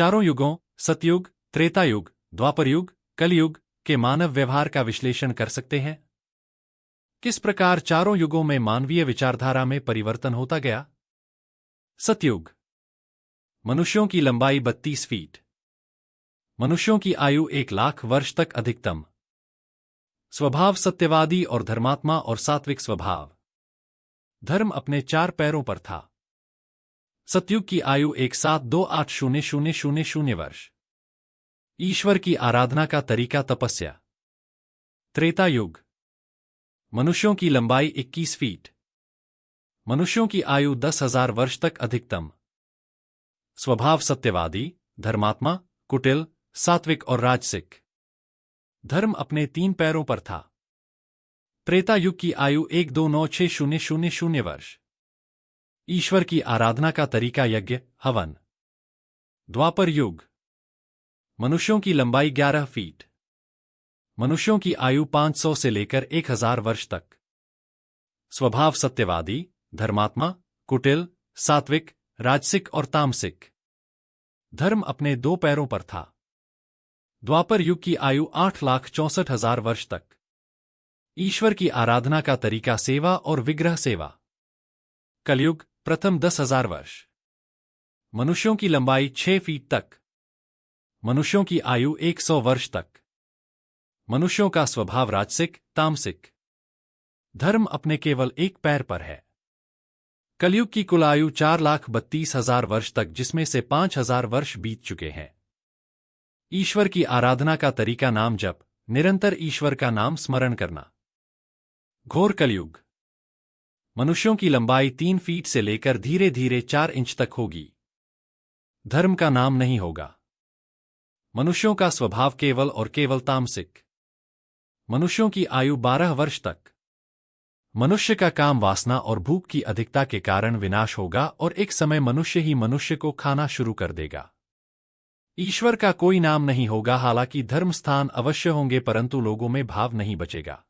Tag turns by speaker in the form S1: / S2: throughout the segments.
S1: चारों युगों सतयुग, त्रेतायुग, द्वापरयुग, कलयुग के मानव व्यवहार का विश्लेषण कर सकते हैं। किस प्रकार चारों युगों में मानवीय विचारधारा में परिवर्तन होता गया। सतयुग। मनुष्यों की लंबाई 32 फीट। मनुष्यों की आयु 1 लाख वर्ष तक अधिकतम। स्वभाव सत्यवादी और धर्मात्मा और सात्विक स्वभाव। धर्म अपने 4 पैरों पर था। सतयुग की आयु 1728,000 वर्ष। ईश्वर की आराधना का तरीका तपस्या। त्रेता युग। मनुष्यों की लंबाई 21 फीट। मनुष्यों की आयु 10,000 वर्ष तक अधिकतम। स्वभाव सत्यवादी, धर्मात्मा, कुटिल, सात्विक और राजसिक। धर्म अपने 3 पैरों पर था। त्रेता युग की आयु 1296,000 वर्ष। ईश्वर की आराधना का तरीका यज्ञ, हवन। द्वापर युग। मनुष्यों की लंबाई 11 फीट। मनुष्यों की आयु 500 से लेकर 1000 वर्ष तक। स्वभाव सत्यवादी, धर्मात्मा, कुटिल, सात्विक, राजसिक और तामसिक। धर्म अपने 2 पैरों पर था। द्वापर युग की आयु 8,64,000 वर्ष तक। ईश्वर की आराधना का तरीका सेवा और विग्रह सेवा। कलयुग, प्रथम 10,000 वर्ष। मनुष्यों की लंबाई 6 फीट तक। मनुष्यों की आयु 100 वर्ष तक। मनुष्यों का स्वभाव राजसिक, तामसिक। धर्म अपने केवल 1 पैर पर है। कलयुग की कुल आयु 4,32,000 वर्ष तक, जिसमें से 5,000 वर्ष बीत चुके हैं। ईश्वर की आराधना का तरीका नाम जप, निरंतर ईश्वर का नाम स्मरण करना। घोर कलयुग। मनुष्यों की लंबाई 3 फीट से लेकर धीरे धीरे 4 इंच तक होगी। धर्म का नाम नहीं होगा। मनुष्यों का स्वभाव केवल और केवल तामसिक। मनुष्यों की आयु 12 वर्ष तक। मनुष्य का काम वासना और भूख की अधिकता के कारण विनाश होगा और एक समय मनुष्य ही मनुष्य को खाना शुरू कर देगा। ईश्वर का कोई नाम नहीं होगा। हालांकि धर्म स्थान अवश्य होंगे, परंतु लोगों में भाव नहीं बचेगा।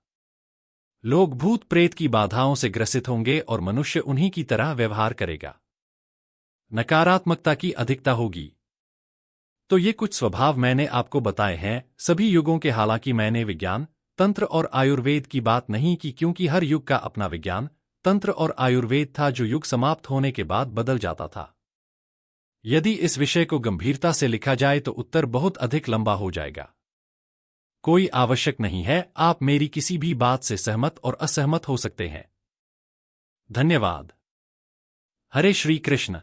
S1: लोग भूत प्रेत की बाधाओं से ग्रसित होंगे और मनुष्य उन्हीं की तरह व्यवहार करेगा। नकारात्मकता की अधिकता होगी। तो ये कुछ स्वभाव मैंने आपको बताए हैं सभी युगों के। हालांकि मैंने विज्ञान, तंत्र और आयुर्वेद की बात नहीं की, क्योंकि हर युग का अपना विज्ञान, तंत्र और आयुर्वेद था जो युग समाप्त होने के बाद बदल जाता था। यदि इस विषय को गंभीरता से लिखा जाए तो उत्तर बहुत अधिक लंबा हो जाएगा। कोई आवश्यक नहीं है, आप मेरी किसी भी बात से सहमत और असहमत हो सकते हैं। धन्यवाद। हरे श्री कृष्ण।